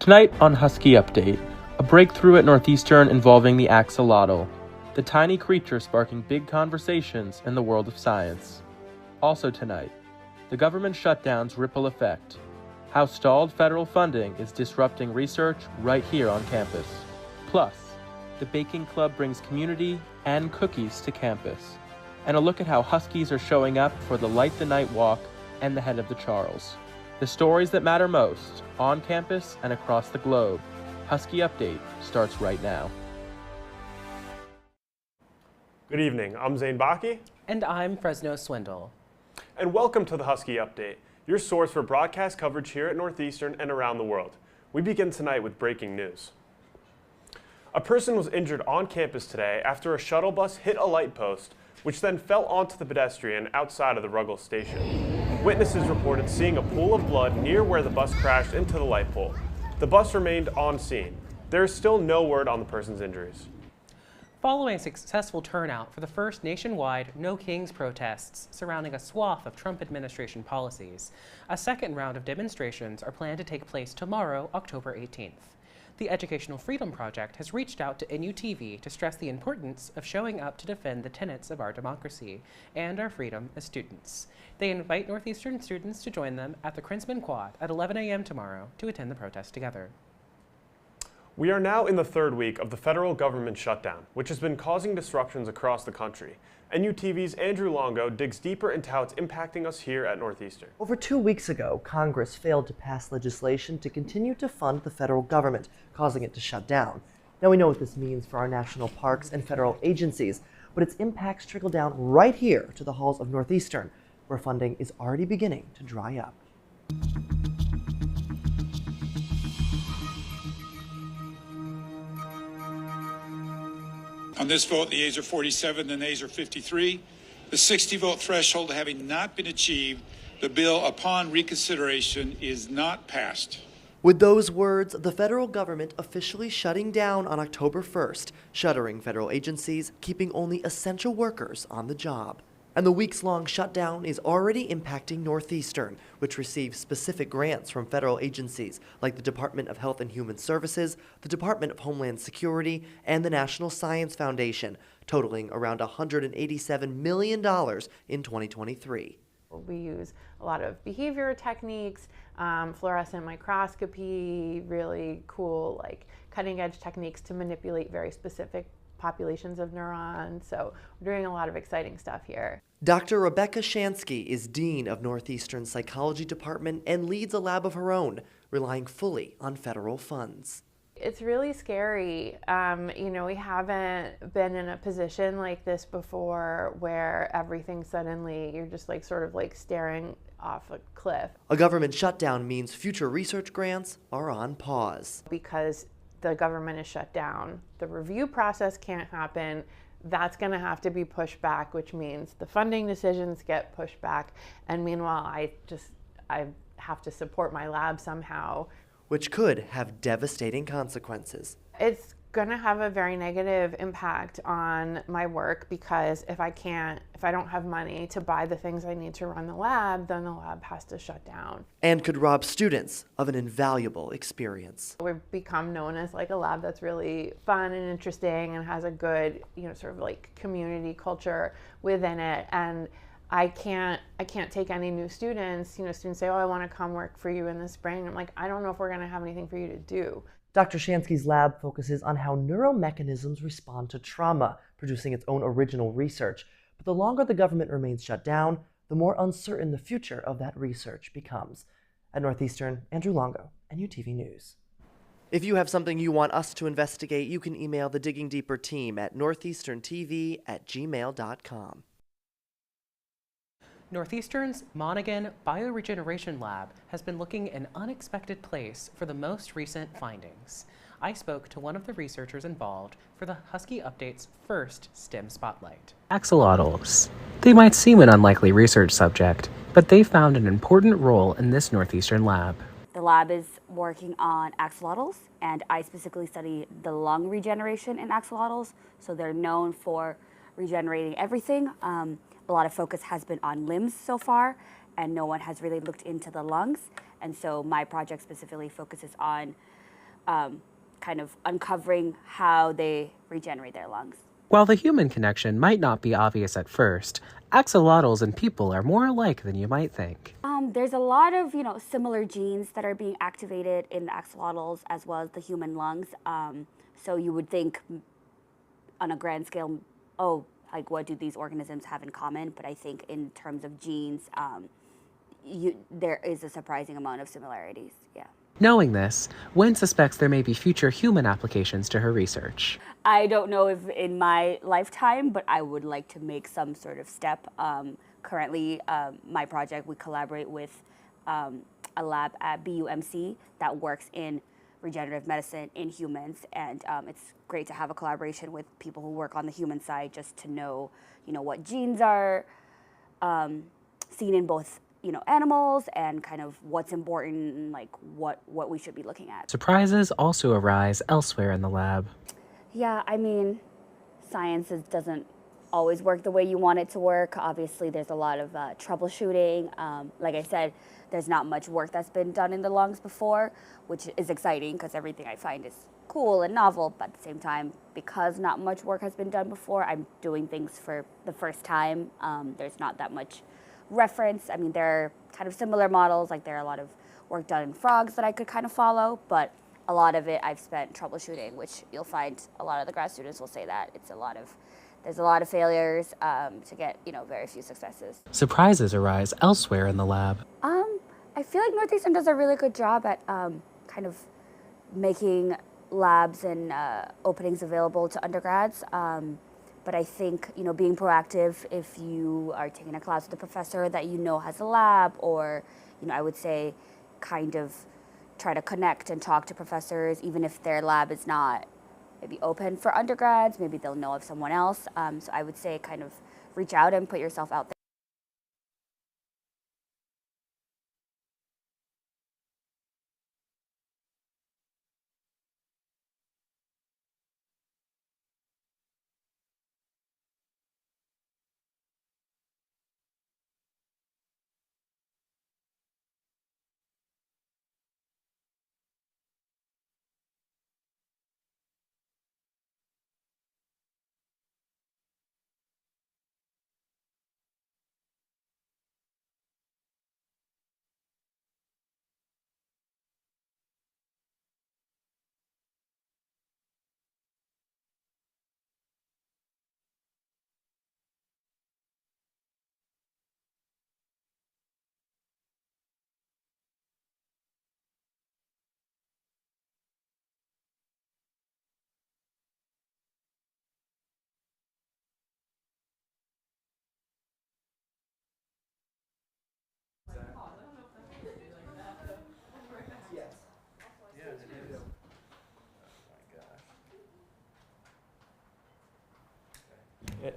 Tonight on Husky Update, a breakthrough at Northeastern involving the axolotl, the tiny creature sparking big conversations in the world of science. Also tonight, the government shutdown's ripple effect, how stalled federal funding is disrupting research right here on campus. Plus, the baking club brings community and cookies to campus, and a look at how Huskies are showing up for the Light the Night Walk and the Head of the Charles. The stories that matter most, on campus and across the globe. Husky Update starts right now. Good evening, I'm Zane Baki. And I'm Fresno Swindle. And welcome to the Husky Update, your source for broadcast coverage here at Northeastern and around the world. We begin tonight with breaking news. A person was injured on campus today after a shuttle bus hit a light post, which then fell onto the pedestrian outside of the Ruggles station. Witnesses reported seeing a pool of blood near where the bus crashed into the light pole. The bus remained on scene. There is still no word on the person's injuries. Following a successful turnout for the first nationwide No Kings protests surrounding a swath of Trump administration policies, a second round of demonstrations are planned to take place tomorrow, October 18th. The Educational Freedom Project has reached out to NUTV to stress the importance of showing up to defend the tenets of our democracy and our freedom as students. They invite Northeastern students to join them at the Krinsman Quad at 11 a.m. tomorrow to attend the protest together. We are now in the third week of the federal government shutdown, which has been causing disruptions across the country. NUTV's Andrew Longo digs deeper into how it's impacting us here at Northeastern. Over 2 weeks ago, Congress failed to pass legislation to continue to fund the federal government, causing it to shut down. Now we know what this means for our national parks and federal agencies, but its impacts trickle down right here to the halls of Northeastern, where funding is already beginning to dry up. On this vote, the yeas are 47, the nays are 53. The 60-vote threshold having not been achieved, the bill upon reconsideration is not passed. With those words, the federal government officially shutting down on October 1st, shuttering federal agencies, keeping only essential workers on the job. And the weeks-long shutdown is already impacting Northeastern, which receives specific grants from federal agencies like the Department of Health and Human Services, the Department of Homeland Security, and the National Science Foundation, totaling around $187 million in 2023. We use a lot of behavior techniques, fluorescent microscopy, really cool, cutting-edge techniques to manipulate very specific populations of neurons. So we're doing a lot of exciting stuff here. Dr. Rebecca Shansky is Dean of Northeastern's Psychology Department and leads a lab of her own, relying fully on federal funds. It's really scary. We haven't been in a position like this before where everything suddenly, you're just staring off a cliff. A government shutdown means future research grants are on pause. Because the government is shut down, the review process can't happen. That's going to have to be pushed back, which means the funding decisions get pushed back. And meanwhile, I have to support my lab somehow. Which could have devastating consequences. It's going to have a very negative impact on my work because if I don't have money to buy the things I need to run the lab, then the lab has to shut down. And could rob students of an invaluable experience. We've become known as a lab that's really fun and interesting and has a good, community culture within it. And I can't take any new students. Students say, oh, I want to come work for you in the spring. I'm like, I don't know if we're going to have anything for you to do. Dr. Shansky's lab focuses on how neuromechanisms respond to trauma, producing its own original research. But the longer the government remains shut down, the more uncertain the future of that research becomes. At Northeastern, Andrew Longo, NUTV News. If you have something you want us to investigate, you can email the Digging Deeper team at northeasterntv@gmail.com. Northeastern's Monaghan Bioregeneration Lab has been looking in an unexpected place for the most recent findings. I spoke to one of the researchers involved for the Husky Update's first STEM Spotlight. Axolotls. They might seem an unlikely research subject, but they found an important role in this Northeastern lab. The lab is working on axolotls, and I specifically study the lung regeneration in axolotls, so they're known for regenerating everything. A lot of focus has been on limbs so far, and no one has really looked into the lungs. And so my project specifically focuses on kind of uncovering how they regenerate their lungs. While the human connection might not be obvious at first, axolotls and people are more alike than you might think. There's a lot of, similar genes that are being activated in the axolotls as well as the human lungs. So you would think on a grand scale, oh, like what do these organisms have in common? But I think in terms of genes, there is a surprising amount of similarities, yeah. Knowing this, Wen suspects there may be future human applications to her research. I don't know if in my lifetime, but I would like to make some sort of step. Currently, my project, we collaborate with a lab at BUMC that works in regenerative medicine in humans, and it's great to have a collaboration with people who work on the human side just to know, what genes are seen in both animals and kind of what's important and like what we should be looking at. Surprises also arise elsewhere in the lab. Yeah, I mean, science doesn't always work the way you want it to work. Obviously, there's a lot of troubleshooting. Like I said, there's not much work that's been done in the lungs before, which is exciting because everything I find is cool and novel, but at the same time, because not much work has been done before, I'm doing things for the first time. There's not that much reference. I mean, there are kind of similar models, like there are a lot of work done in frogs that I could kind of follow, but a lot of it I've spent troubleshooting, which you'll find a lot of the grad students will say that there's a lot of failures to get very few successes. Surprises arise elsewhere in the lab. I feel like Northeastern does a really good job at kind of making labs and openings available to undergrads. But I think, being proactive, if you are taking a class with a professor that has a lab, or, I would say kind of try to connect and talk to professors, even if their lab is not maybe open for undergrads, maybe they'll know of someone else. So I would say kind of reach out and put yourself out there.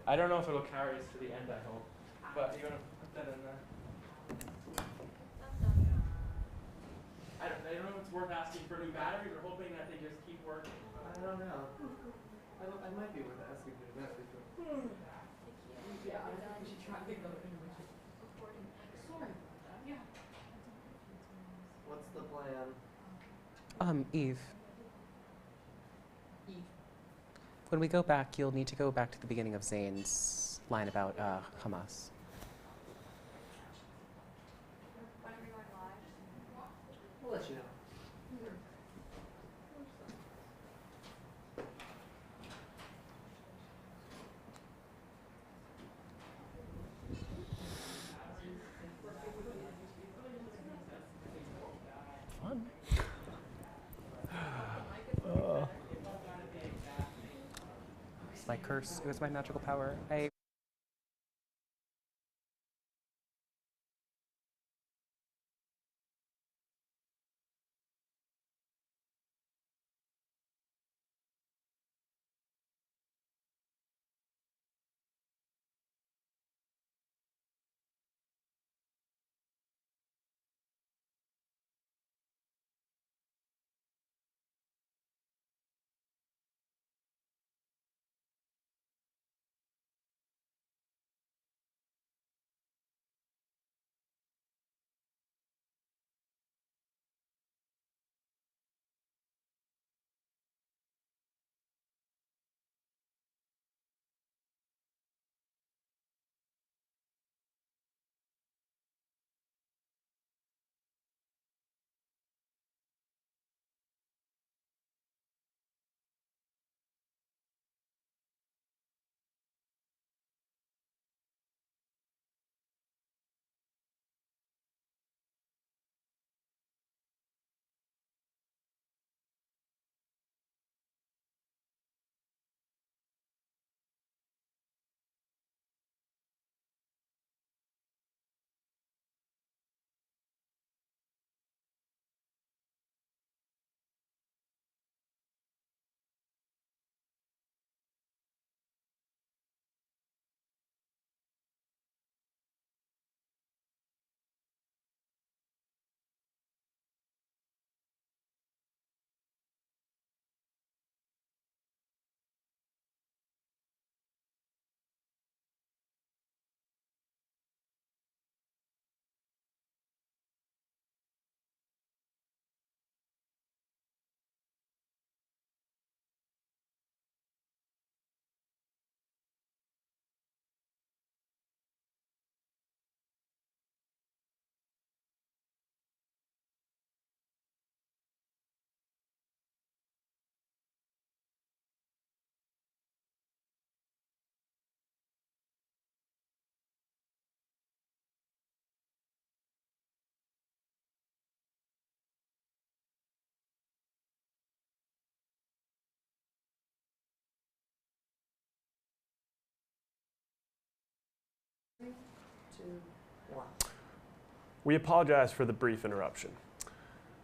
I don't know if it'll carry us to the end, I hope. But you want to put that in there? I don't know if it's worth asking for new batteries or hoping that they just keep working. I don't know. I might be worth asking for that. Yeah, I think we should try to go recording. Sorry. Yeah. What's the plan? Eve. When we go back, you'll need to go back to the beginning of Zane's line about Hamas. When are we going live? We'll let you know. Fun. It's my curse. It was my magical power. 2, 1. We apologize for the brief interruption.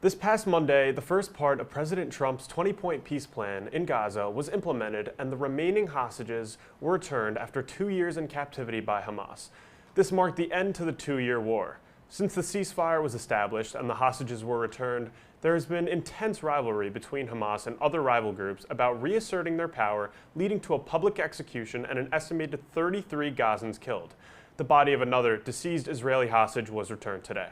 This past Monday, the first part of President Trump's 20-point peace plan in Gaza was implemented and the remaining hostages were returned after 2 years in captivity by Hamas. This marked the end to the 2-year war. Since the ceasefire was established and the hostages were returned, there has been intense rivalry between Hamas and other rival groups about reasserting their power, leading to a public execution and an estimated 33 Gazans killed. The body of another deceased Israeli hostage was returned today.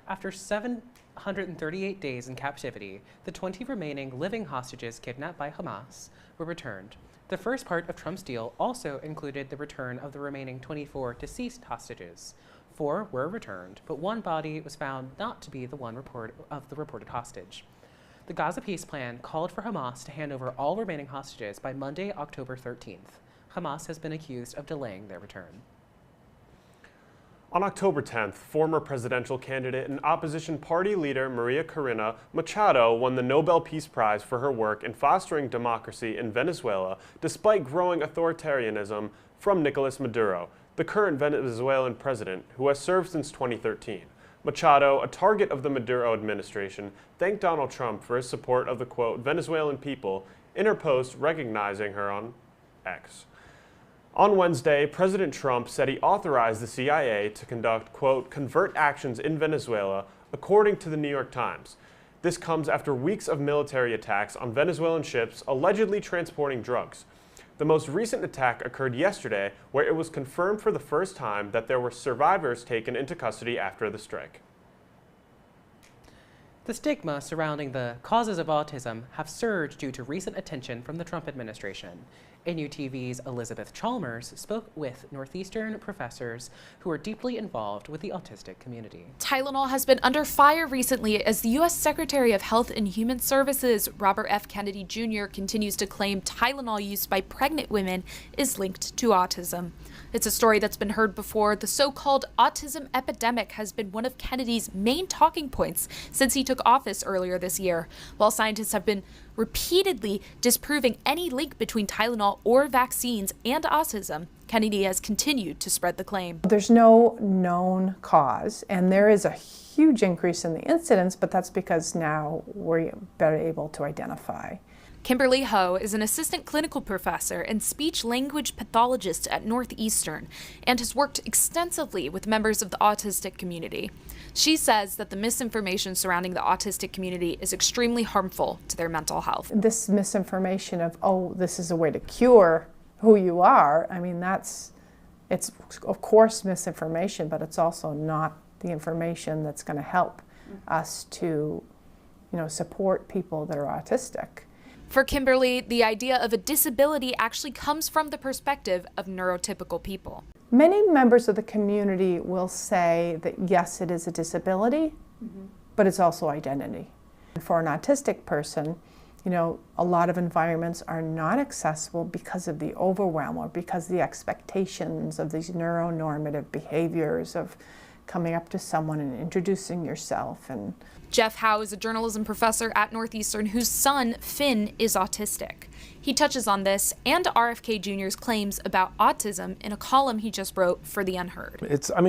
After 738 days in captivity, the 20 remaining living hostages kidnapped by Hamas were returned. The first part of Trump's deal also included the return of the remaining 24 deceased hostages. 4 were returned, but one body was found not to be the one reported hostage. The Gaza peace plan called for Hamas to hand over all remaining hostages by Monday, October 13th. Hamas has been accused of delaying their return. On October 10th, former presidential candidate and opposition party leader Maria Corina Machado won the Nobel Peace Prize for her work in fostering democracy in Venezuela despite growing authoritarianism from Nicolas Maduro, the current Venezuelan president, who has served since 2013. Machado, a target of the Maduro administration, thanked Donald Trump for his support of the, quote, Venezuelan people in her post recognizing her on X. On Wednesday, President Trump said he authorized the CIA to conduct, quote, covert actions in Venezuela, according to the New York Times. This comes after weeks of military attacks on Venezuelan ships allegedly transporting drugs. The most recent attack occurred yesterday, where it was confirmed for the first time that there were survivors taken into custody after the strike. The stigma surrounding the causes of autism have surged due to recent attention from the Trump administration. NUTV's Elizabeth Chalmers spoke with Northeastern professors who are deeply involved with the autistic community. Tylenol has been under fire recently as the U.S. Secretary of Health and Human Services, Robert F. Kennedy Jr., continues to claim Tylenol use by pregnant women is linked to autism. It's a story that's been heard before. The so-called autism epidemic has been one of Kennedy's main talking points since he took office earlier this year. While scientists have been repeatedly disproving any link between Tylenol or vaccines and autism, Kennedy has continued to spread the claim. There's no known cause, and there is a huge increase in the incidence, but that's because now we're better able to identify. Kimberly Ho is an assistant clinical professor and speech-language pathologist at Northeastern and has worked extensively with members of the autistic community. She says that the misinformation surrounding the autistic community is extremely harmful to their mental health. This misinformation of, oh, this is a way to cure who you are, I mean, it's of course misinformation, but it's also not the information that's going to help us to, support people that are autistic. For Kimberly, the idea of a disability actually comes from the perspective of neurotypical people. Many members of the community will say that yes, it is a disability, but it's also identity. For an autistic person, a lot of environments are not accessible because of the overwhelm or because the expectations of these neuronormative behaviors of coming up to someone and introducing yourself. And Jeff Howe is a journalism professor at Northeastern whose son, Finn, is autistic. He touches on this and RFK Jr.'s claims about autism in a column he just wrote for The Unheard.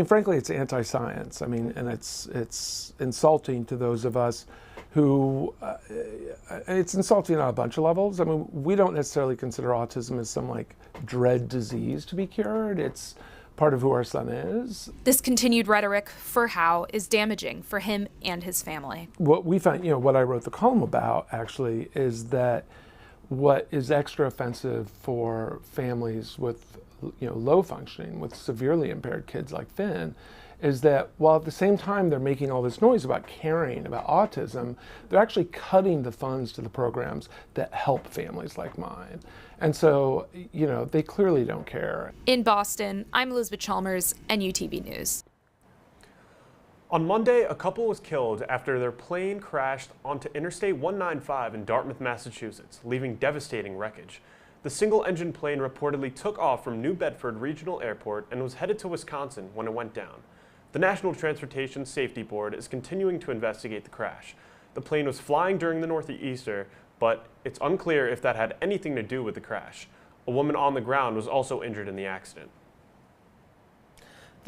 Frankly, it's anti-science. And it's insulting to those of us who, it's insulting on a bunch of levels. We don't necessarily consider autism as some dread disease to be cured. It's part of who our son is. This continued rhetoric for Howe is damaging for him and his family. What we find, what I wrote the column about actually is that what is extra offensive for families with low functioning, with severely impaired kids like Finn, is that while at the same time they're making all this noise about caring about autism, they're actually cutting the funds to the programs that help families like mine. And so, they clearly don't care. In Boston, I'm Elizabeth Chalmers, NUTV News. On Monday, a couple was killed after their plane crashed onto Interstate 195 in Dartmouth, Massachusetts, leaving devastating wreckage. The single-engine plane reportedly took off from New Bedford Regional Airport and was headed to Wisconsin when it went down. The National Transportation Safety Board is continuing to investigate the crash. The plane was flying during the northeaster, but it's unclear if that had anything to do with the crash. A woman on the ground was also injured in the accident.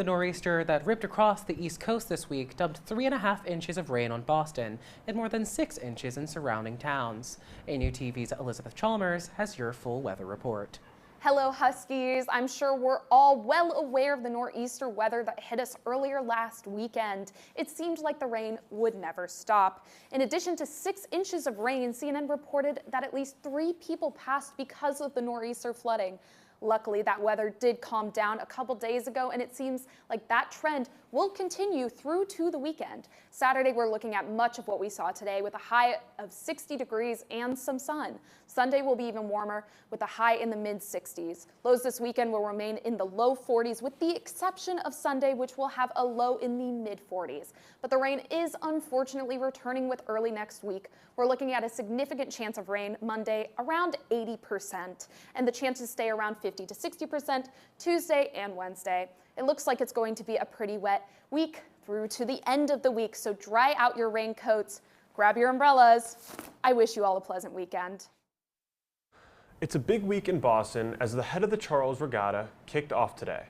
The nor'easter that ripped across the East Coast this week dumped 3.5 inches of rain on Boston and more than 6 inches in surrounding towns. NUTV's Elizabeth Chalmers has your full weather report. Hello, Huskies. I'm sure we're all well aware of the nor'easter weather that hit us earlier last weekend. It seemed like the rain would never stop. In addition to 6 inches of rain, CNN reported that at least 3 people passed because of the nor'easter flooding. Luckily, that weather did calm down a couple days ago, and it seems like that trend will continue through to the weekend. Saturday, we're looking at much of what we saw today with a high of 60 degrees and some sun. Sunday will be even warmer with a high in the mid-60s. Lows this weekend will remain in the low 40s with the exception of Sunday, which will have a low in the mid-40s. But the rain is unfortunately returning with early next week. We're looking at a significant chance of rain Monday around 80%, and the chances stay around 50 to 60% Tuesday and Wednesday. It looks like it's going to be a pretty wet week through to the end of the week, so dry out your raincoats, grab your umbrellas. I wish you all a pleasant weekend. It's a big week in Boston as the Head of the Charles Regatta kicked off today.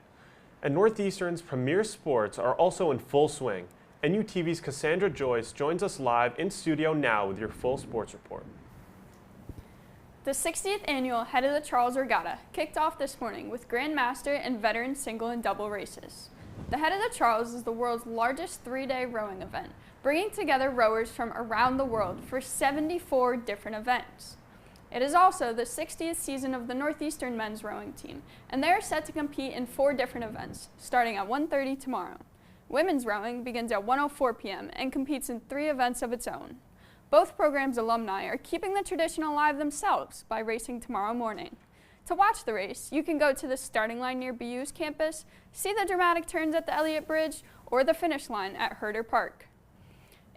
And Northeastern's premier sports are also in full swing. NUTV's Cassandra Joyce joins us live in studio now with your full sports report. The 60th annual Head of the Charles Regatta kicked off this morning with Grandmaster and veteran single and double races. The Head of the Charles is the world's largest 3-day rowing event, bringing together rowers from around the world for 74 different events. It is also the 60th season of the Northeastern men's rowing team, and they are set to compete in 4 different events, starting at 1:30 tomorrow. Women's rowing begins at 1:04 p.m. and competes in 3 events of its own. Both programs' alumni are keeping the tradition alive themselves by racing tomorrow morning. To watch the race, you can go to the starting line near BU's campus, see the dramatic turns at the Elliott Bridge, or the finish line at Herder Park.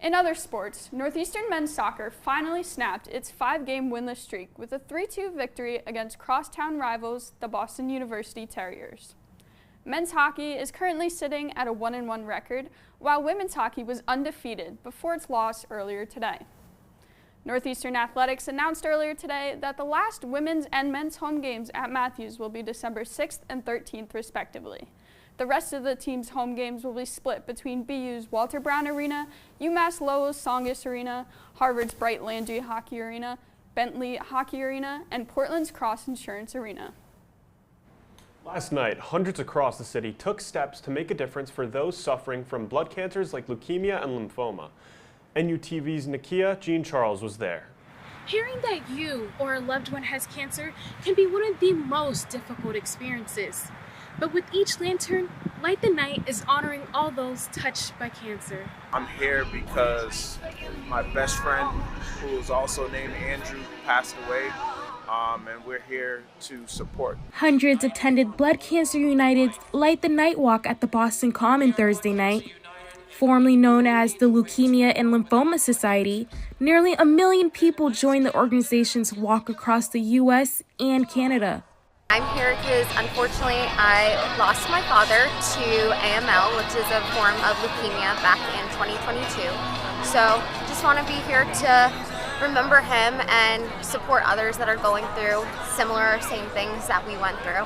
In other sports, Northeastern men's soccer finally snapped its 5-game winless streak with a 3-2 victory against crosstown rivals, the Boston University Terriers. Men's hockey is currently sitting at a 1-1 record, while women's hockey was undefeated before its loss earlier today. Northeastern Athletics announced earlier today that the last women's and men's home games at Matthews will be December 6th and 13th, respectively. The rest of the team's home games will be split between BU's Walter Brown Arena, UMass Lowell's Songus Arena, Harvard's Bright Landry Hockey Arena, Bentley Hockey Arena, and Portland's Cross Insurance Arena. Last night, hundreds across the city took steps to make a difference for those suffering from blood cancers like leukemia and lymphoma. NUTV's Nakia Jean Charles was there. Hearing that you or a loved one has cancer can be one of the most difficult experiences. But with each lantern, Light the Night is honoring all those touched by cancer. I'm here because my best friend, who is also named Andrew, passed away, and we're here to support. Hundreds attended Blood Cancer United's Light the Night walk at the Boston Common Thursday night. Formerly known as the Leukemia and Lymphoma Society, nearly 1 million people joined the organization's walk across the U.S. and Canada. I'm here because unfortunately I lost my father to AML, which is a form of leukemia, back in 2022. So just want to be here to remember him and support others that are going through same things that we went through.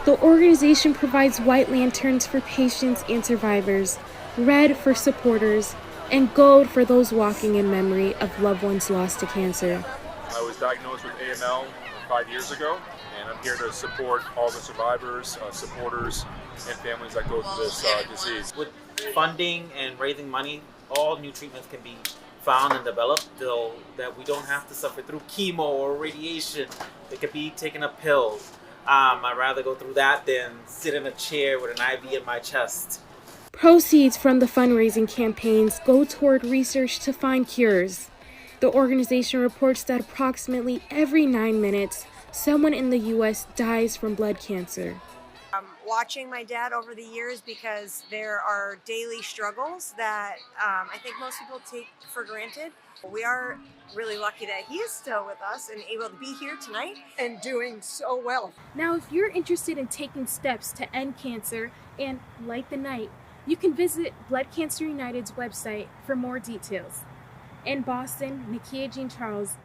The organization provides white lanterns for patients and survivors, red for supporters, and gold for those walking in memory of loved ones lost to cancer. I was diagnosed with AML 5 years ago, and I'm here to support all the survivors, supporters, and families that go through this disease. With funding and raising money, all new treatments can be found and developed so that we don't have to suffer through chemo or radiation. It could be taking a pill. I'd rather go through that than sit in a chair with an IV in my chest. Proceeds from the fundraising campaigns go toward research to find cures. The organization reports that approximately every 9 minutes, someone in the U.S. dies from blood cancer. I'm watching my dad over the years because there are daily struggles that I think most people take for granted. We are really lucky that he is still with us and able to be here tonight and doing so well. Now, if you're interested in taking steps to end cancer and light the night, you can visit Blood Cancer United's website for more details. In Boston, Nakia Jean Charles.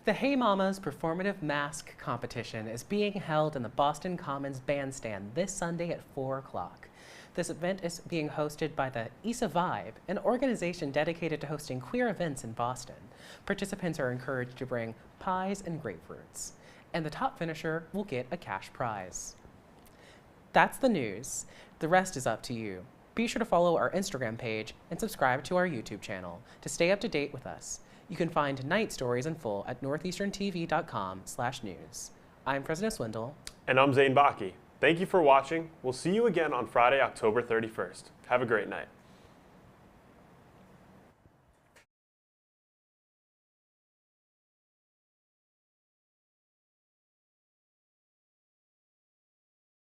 The Hey Mamas performative mask competition is being held in the Boston Commons Bandstand this Sunday at 4 o'clock. This event is being hosted by the ISA Vibe, an organization dedicated to hosting queer events in Boston. Participants are encouraged to bring pies and grapefruits, and the top finisher will get a cash prize. That's the news. The rest is up to you. Be sure to follow our Instagram page and subscribe to our YouTube channel to stay up to date with us. You can find night stories in full at northeasterntv.com/news. I'm President Swindle. And I'm Zane Baki. Thank you for watching. We'll see you again on Friday, October 31st. Have a great night.